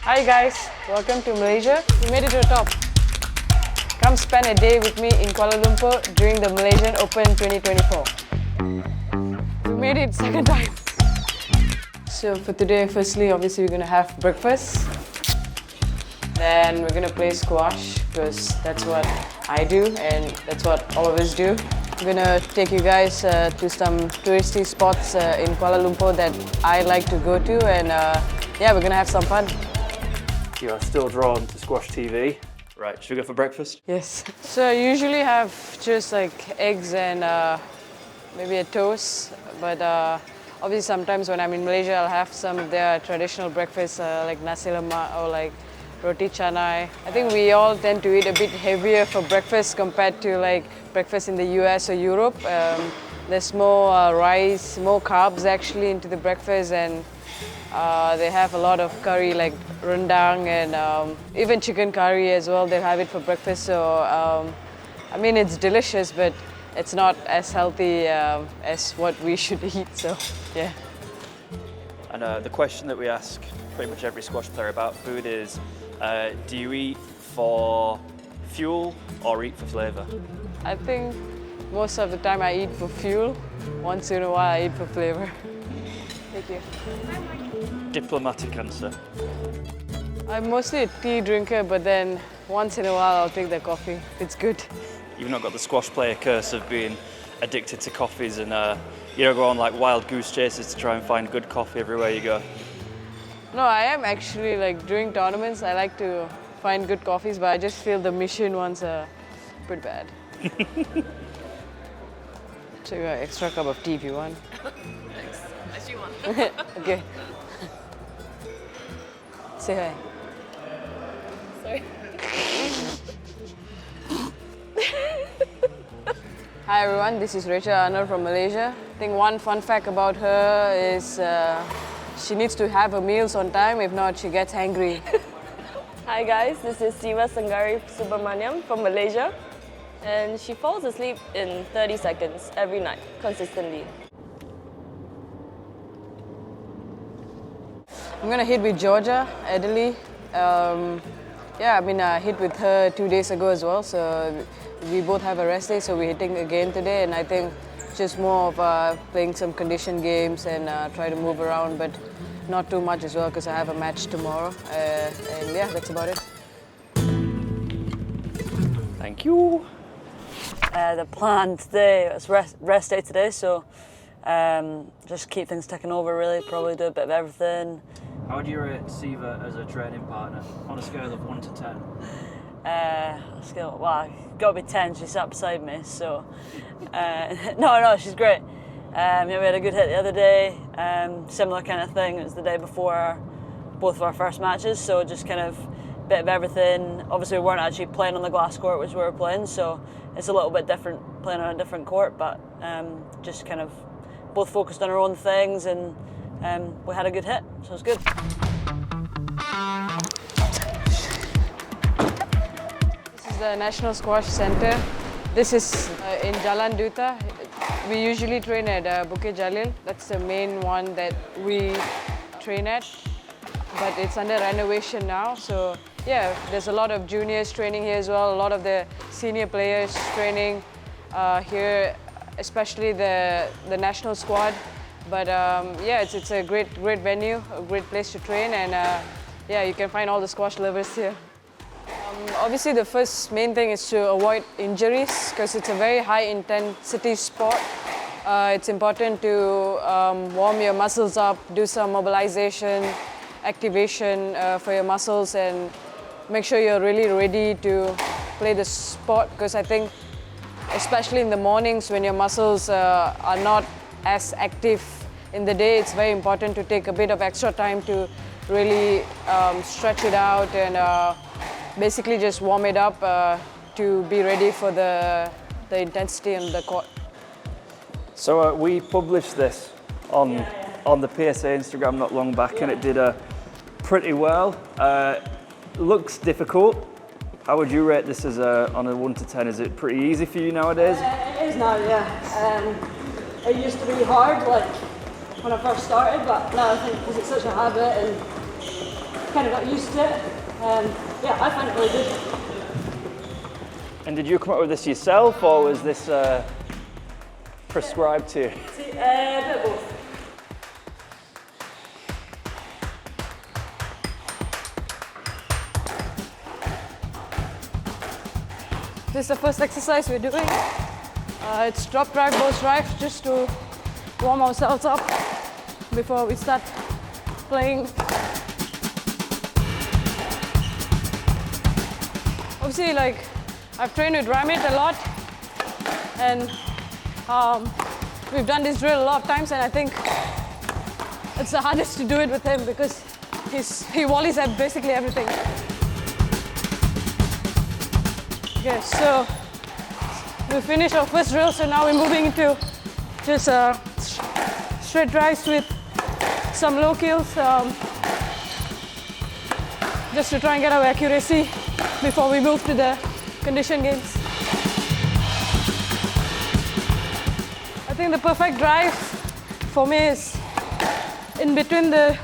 Hi guys, welcome to Malaysia. We made it to the top. Come spend a day with me in Kuala Lumpur during the Malaysian Open 2024. We made it second time. So for today, firstly, obviously we're gonna have breakfast. Then we're gonna play squash because that's what I do and that's what all of us do. I'm gonna take you guys to some touristy spots in Kuala Lumpur that I like to go to, and yeah, we're gonna have some fun. You are still drawn to SQUASHTV. Right, should we go for breakfast? Yes. So I usually have just like eggs and maybe a toast, but obviously sometimes when I'm in Malaysia, I'll have some of their traditional breakfast like nasi lemak or like roti canai. I think we all tend to eat a bit heavier for breakfast compared to like breakfast in the US or Europe. There's more rice, more carbs actually into the breakfast, and they have a lot of curry like rendang and even chicken curry as well. They have it for breakfast. So I mean, it's delicious, but it's not as healthy as what we should eat. So yeah. And the question that we ask pretty much every squash player about food is, do you eat for fuel or eat for flavour? I think most of the time I eat for fuel. Once in a while I eat for flavour. Thank you. Diplomatic answer. I'm mostly a tea drinker, but then once in a while I'll take the coffee. It's good. You've not got the squash player curse of being addicted to coffees and you don't go on like wild goose chases to try and find good coffee everywhere you go. No, I am actually like during tournaments I like to find good coffees, but I just feel the mission ones are pretty bad. So you got an extra cup of tea if you want. Thanks. As you want. Okay. Say hi. Sorry. Hi everyone, this is Rachel Anur from Malaysia. I think one fun fact about her is she needs to have her meals on time, if not she gets hangry. Hi guys, this is Sivasangari Subramaniam from Malaysia, and she falls asleep in 30 seconds every night, consistently. I'm gonna hit with Georgia Adderley. Yeah, I mean I hit with her 2 days ago as well, so we both have a rest day, so we're hitting again today, and I think just more of playing some condition games and try to move around, but not too much as well because I have a match tomorrow, and yeah, that's about it. Thank you. The plan today is rest day today, so just keep things ticking over really, probably do a bit of everything. How would you rate Siva as a training partner on a scale of 1 to 10? Well, gotta be 10, she sat beside me, so no, she's great. Yeah, we had a good hit the other day, similar kind of thing. It was the day before both of our first matches, so just kind of bit of everything. Obviously we weren't actually playing on the glass court which we were playing, so it's a little bit different playing on a different court, but just kind of both focused on our own things, and we had a good hit, so it was good. This is the National Squash Center. This is in Jalan Duta. We usually train at Bukit Jalil. That's the main one that we train at, but it's under renovation now. So yeah, there's a lot of juniors training here as well. A lot of the senior players training here, especially the national squad. But yeah, it's a great venue, a great place to train, and yeah, you can find all the squash lovers here. Obviously, the first main thing is to avoid injuries because it's a very high intensity sport. It's important to warm your muscles up, do some mobilization, activation for your muscles, and make sure you're really ready to play the sport, because I think especially in the mornings when your muscles are not as active in the day, it's very important to take a bit of extra time to really stretch it out and basically just warm it up to be ready for the intensity on the court. So we published this on the PSA Instagram not long back, and it did pretty well. Looks difficult. How would you rate this as on a 1 to 10? Is it pretty easy for you nowadays? It is now, yeah. It used to be hard, like when I first started, but now I think because it's such a habit and kind of got used to it. Yeah, I find it really good. And did you come up with this yourself, or was this prescribed to you? A bit of both. This is the first exercise we're doing. It's drop drive, both drive, just to warm ourselves up before we start playing. Obviously, like, I've trained with Ramit a lot, and we've done this drill a lot of times, and I think it's the hardest to do it with him because he volleys at basically everything. Okay, so we finished our first drill, so now we're moving into just straight drives with some low kills, just to try and get our accuracy before we move to the condition games. I think the perfect drive for me is in between at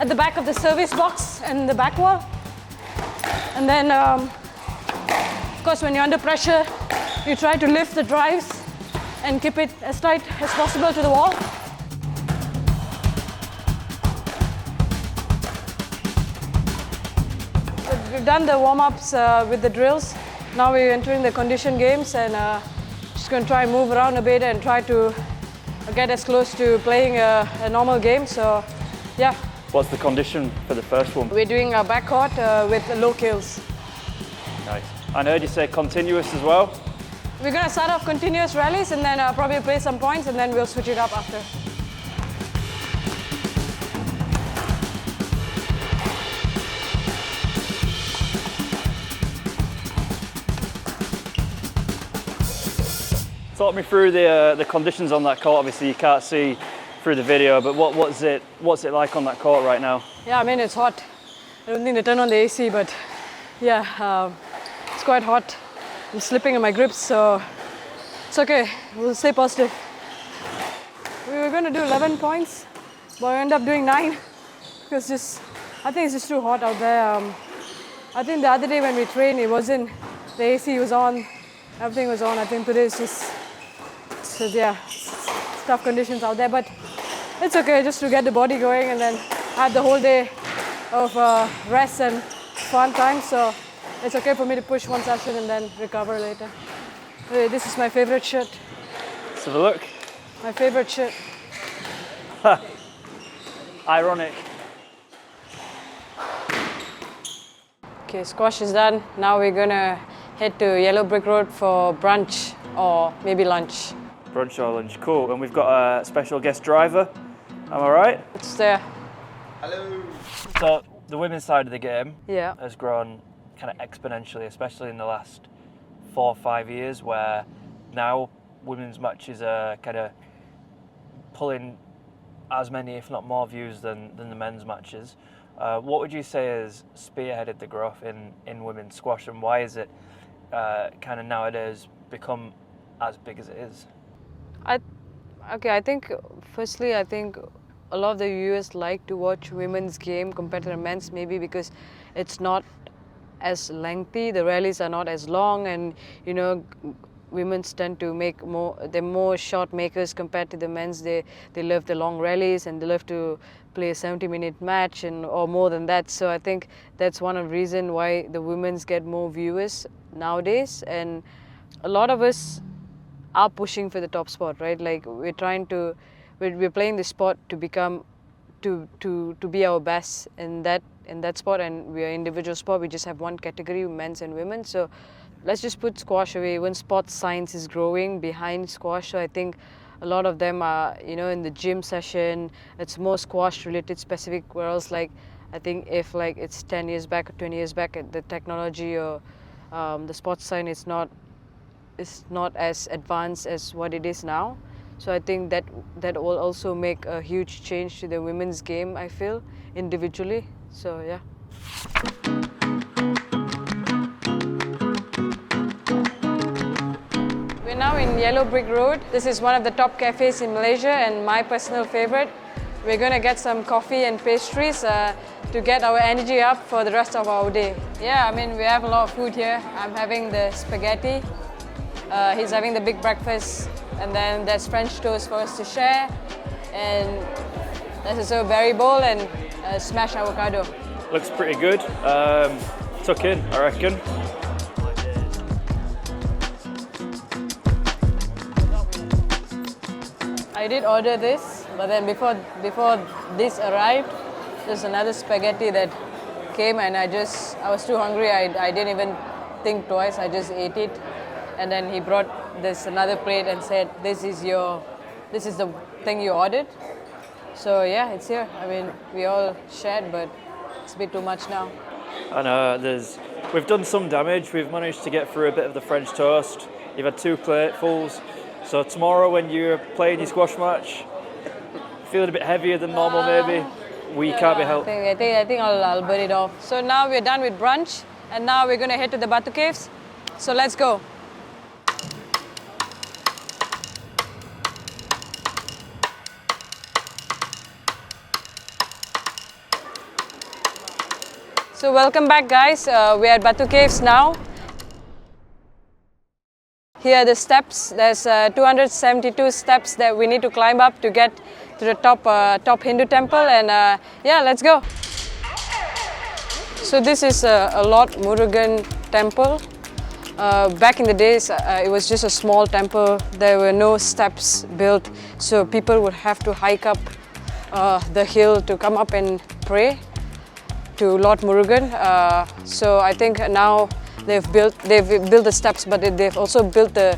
the back of the service box and the back wall, and then of course, when you're under pressure, you try to lift the drives and keep it as tight as possible to the wall. So we've done the warm-ups with the drills. Now we're entering the condition games, and just going to try and move around a bit and try to get as close to playing a normal game. So, yeah. What's the condition for the first one? We're doing a backcourt with low kills. Nice. I heard you say continuous as well. We're going to start off continuous rallies and then probably play some points, and then we'll switch it up after. Talk me through the conditions on that court. Obviously, you can't see through the video, but what's it like on that court right now? Yeah, I mean, it's hot. I don't think they turn on the AC, but yeah, it's quite hot. I'm slipping in my grips, so it's okay. We'll stay positive. We were going to do 11 points, but we ended up doing 9 because I think it's just too hot out there. I think the other day when we trained, it wasn't, the AC was on, everything was on. I think today it's just yeah, it's tough conditions out there, but it's okay just to get the body going and then have the whole day of rest and fun time. So it's okay for me to push one session and then recover later. This is my favorite shirt. Let's have a look. My favorite shirt. Ironic. Okay, squash is done. Now we're gonna head to Yellow Brick Road for brunch or maybe lunch. Brunch or lunch, cool. And we've got a special guest driver. Am I right? It's there. Hello. So the women's side of the game Yeah. has grown kind of exponentially, especially in the last 4 or 5 years, where now women's matches are kind of pulling as many, if not more, views than the men's matches. What would you say has spearheaded the growth in women's squash, and why is it kind of nowadays become as big as it is? I think firstly, I think a lot of the viewers like to watch women's game compared to the men's, maybe because it's not as lengthy, the rallies are not as long, and you know, women's tend to make they're more shot makers compared to the men's. They love the long rallies and they love to play a 70-minute match or more than that. So I think that's one of the reasons why the women's get more viewers nowadays, and a lot of us are pushing for the top spot, right? Like we're playing the sport to become to be our best in that sport, and we are individual sport. We just have one category, men's and women. So let's just put squash away. When sports science is growing behind squash, so I think a lot of them are, you know, in the gym session, it's more squash related specific, whereas like I think if like it's 10 years back or 20 years back, the technology or the sports science is not as advanced as what it is now. So I think that will also make a huge change to the women's game, I feel, individually. So yeah. We're now in Yellow Brick Road. This is one of the top cafes in Malaysia and my personal favorite. we're going to get some coffee and pastries to get our energy up for the rest of our day. Yeah, I mean, we have a lot of food here. I'm having the spaghetti. He's having the big breakfast. And then there's French toast for us to share. And there's also a berry bowl and smashed avocado. Looks pretty good. Tuck in, I reckon. I did order this, but then before this arrived, there's another spaghetti that came, and I was too hungry. I didn't even think twice. I just ate it, and then he brought this another plate and said, "This is the thing you ordered." So yeah, it's here. I mean, we all shared, but it's a bit too much now. And we've done some damage. We've managed to get through a bit of the French toast. You've had 2 platefuls. So tomorrow when you're playing your squash match, feeling a bit heavier than normal maybe, we can't be helped. I think I'll burn it off. So now we're done with brunch, and now we're going to head to the Batu Caves. So let's go. So welcome back, guys. We're at Batu Caves now. Here are the steps. There's 272 steps that we need to climb up to get to the top Hindu temple, and yeah, let's go. So this is a Lord Murugan temple. Back in the days, it was just a small temple. There were no steps built, so people would have to hike up the hill to come up and pray to Lord Murugan. So I think now they've built the steps, but they've also built the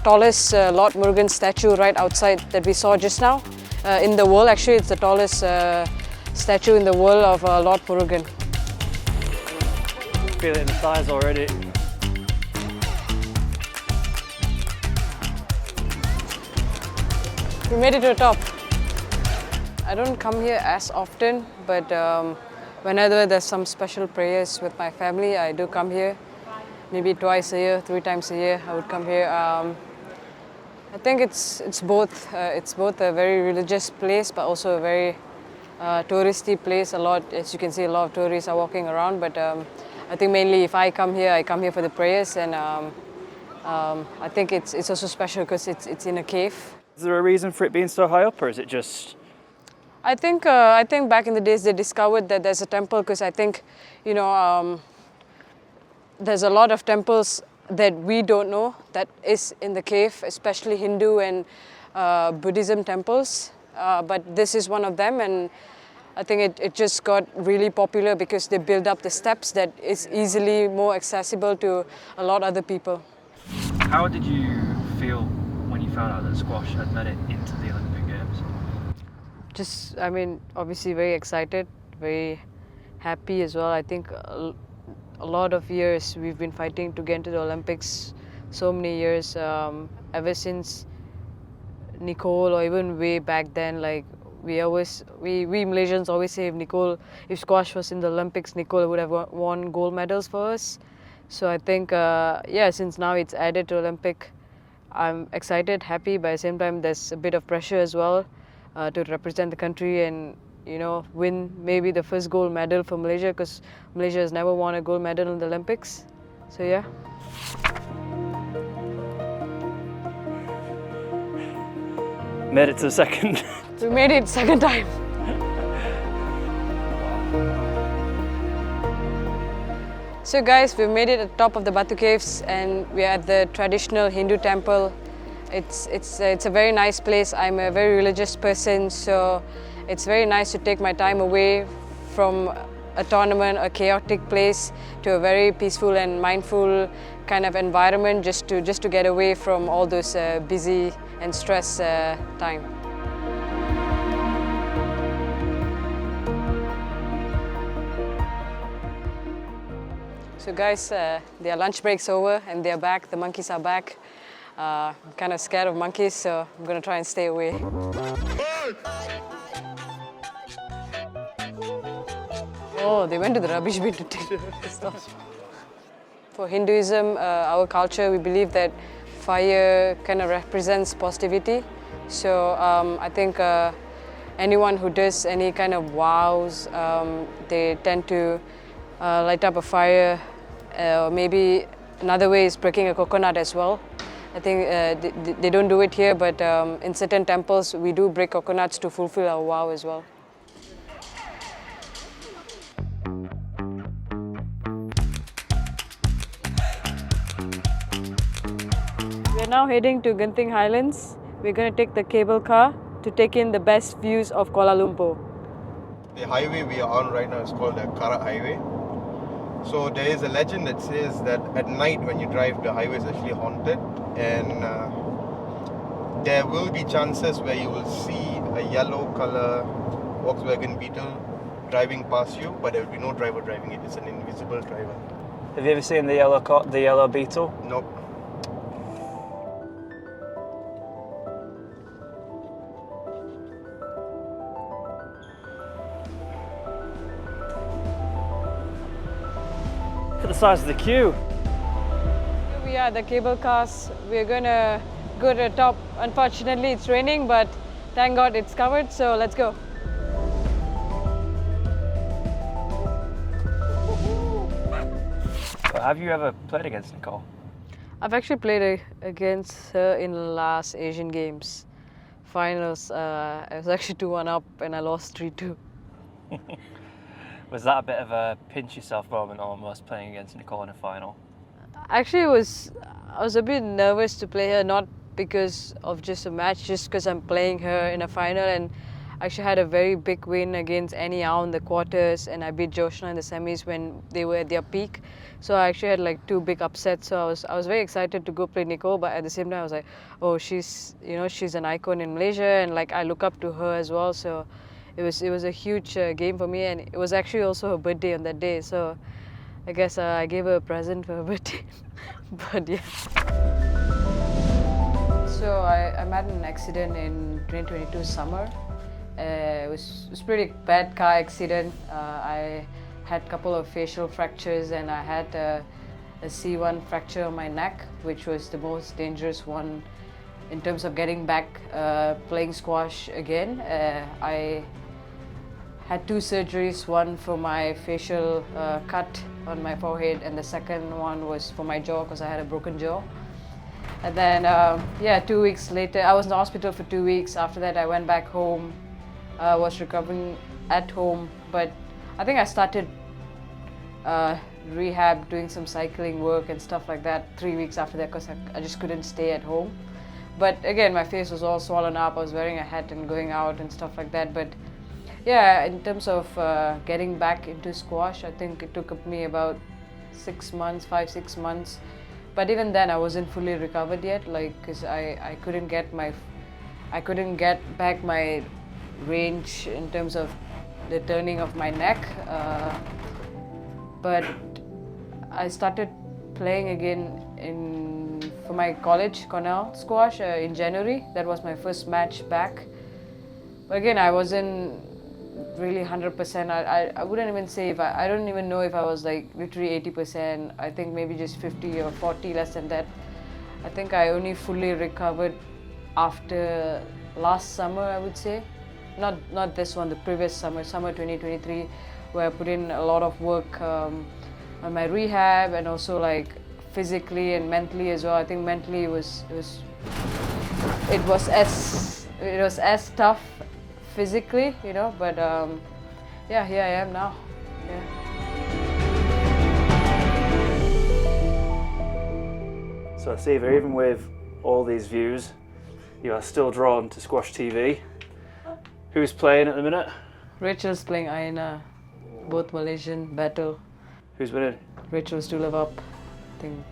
tallest Lord Murugan statue right outside that we saw just now. In the world, actually, it's the tallest statue in the world of Lord Murugan. Feel it in the thighs already. We made it to the top. I don't come here as often, but whenever there's some special prayers with my family, I do come here. Maybe twice a year, 3 times a year, I would come here. I think it's both. It's both a very religious place, but also a very touristy place. As you can see, a lot of tourists are walking around. But I think mainly if I come here for the prayers, and I think it's also special because it's in a cave. Is there a reason for it being so high up, or is it just? I think back in the days they discovered that there's a temple, because I think, there's a lot of temples that we don't know that is in the cave, especially Hindu and Buddhism temples. But this is one of them, and I think it just got really popular because they built up the steps that is easily more accessible to a lot of other people. How did you feel when you found out that squash had made it into the Olympic Games? Just, I mean, obviously very excited, very happy as well. I think a lot of years we've been fighting to get into the Olympics, so many years, ever since Nicole, or even way back then. Like we Malaysians always say if squash was in the Olympics, Nicole would have won gold medals for us. So I think, since now it's added to Olympic, I'm excited, happy, but at the same time there's a bit of pressure as well. To represent the country and win maybe the first gold medal for Malaysia, because Malaysia has never won a gold medal in the Olympics. So yeah. Made it to the second. We made it second time. So guys, we've made it at the top of the Batu Caves, and we're at the traditional Hindu temple. It's a very nice place. I'm a very religious person, so it's very nice to take my time away from a tournament, a chaotic place, to a very peaceful and mindful kind of environment, just to get away from all those busy and stress time. So guys, their lunch break's over and they're back. The monkeys are back. I'm kind of scared of monkeys, so I'm gonna try and stay away. Oh, they went to the rubbish bin to take the stuff. For Hinduism, our culture, we believe that fire kind of represents positivity. So I think anyone who does any kind of wows, they tend to light up a fire. Maybe another way is breaking a coconut as well. I think they don't do it here, but in certain temples we do break coconuts to fulfill our vow as well. We're now heading to Genting Highlands. We're going to take the cable car to take in the best views of Kuala Lumpur. The highway we are on right now is called the Karak Highway. So there is a legend that says that at night when you drive, the highway is actually haunted, and there will be chances where you will see a yellow color Volkswagen Beetle driving past you, but there will be no driver driving it. It's an invisible driver. Have you ever seen the yellow beetle? Nope. Look at the size of the queue. Here we are, the cable cars. We're gonna go to the top. Unfortunately, it's raining, but thank God it's covered, so let's go. Have you ever played against Nicole? I've actually played against her in last Asian Games finals. I was actually 2-1 up and I lost 3-2. Was that a bit of a pinch yourself moment almost, playing against Nicole in a final? Actually, I was a bit nervous to play her, not because of just a match, just because I'm playing her in a final, and I actually had a very big win against Annie Au in the quarters, and I beat Joshna in the semis when they were at their peak. So I actually had like 2 big upsets. So I was very excited to go play Nicole, but at the same time I was like, oh, she's an icon in Malaysia, and like I look up to her as well. So it was a huge game for me, and it was actually also her birthday on that day. So I guess I gave her a present for her birthday. But yeah. So I'm at an accident in 2022 summer. It was a pretty bad car accident. I had a couple of facial fractures, and I had a C1 fracture on my neck, which was the most dangerous one in terms of getting back playing squash again. I had 2 surgeries, one for my facial cut on my forehead, and the second one was for my jaw because I had a broken jaw. And then, 2 weeks later, I was in the hospital for 2 weeks. After that, I went back home. I was recovering at home, but I think I started rehab, doing some cycling work and stuff like that 3 weeks after that because I just couldn't stay at home. But again, my face was all swollen up. I was wearing a hat and going out and stuff like that. But yeah, in terms of getting back into squash, I think it took me about 6 months, 5-6 months. But even then, I wasn't fully recovered yet, like, because I couldn't get back my range in terms of the turning of my neck. But I started playing again for my college, Cornell squash, in January. That was my first match back. But again, I wasn't really 100%. I wouldn't even say I don't even know if I was like literally 80%. I think maybe just 50 or 40, less than that. I think I only fully recovered after last summer, I would say. Not this one, the previous summer 2023, where I put in a lot of work on my rehab and also like physically and mentally as well. I think mentally it was as tough physically, but here I am now. Yeah. So Siva, even with all these views, you are still drawn to SQUASHTV. Who's playing at the minute? Rachel's playing Aina, both Malaysian battle. Who's winning? Rachel's 2 level up. I think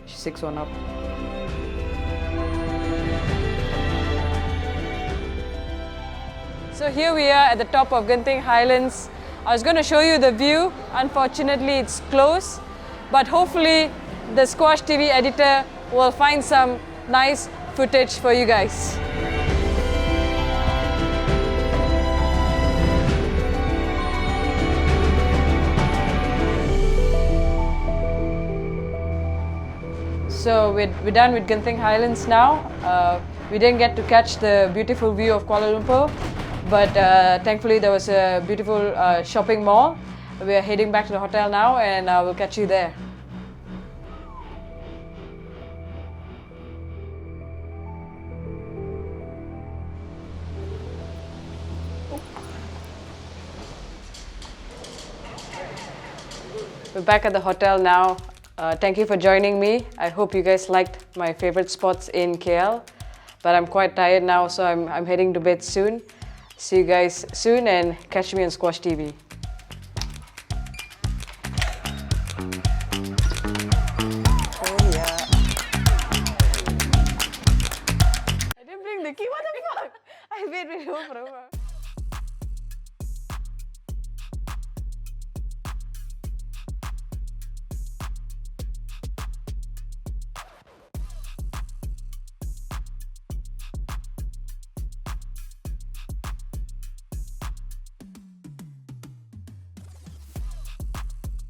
she's 6-1 up. So here we are at the top of Genting Highlands. I was going to show you the view. Unfortunately, it's closed, but hopefully the SQUASHTV editor will find some nice footage for you guys. So we're done with Genting Highlands now. We didn't get to catch the beautiful view of Kuala Lumpur, But thankfully there was a beautiful shopping mall. We are heading back to the hotel now and we'll catch you there. We're back at the hotel now. Thank you for joining me. I hope you guys liked my favorite spots in KL. But I'm quite tired now, so I'm heading to bed soon. See you guys soon and catch me on SQUASHTV. Oh yeah. I didn't bring the key, what the fuck? I wait, hold forever.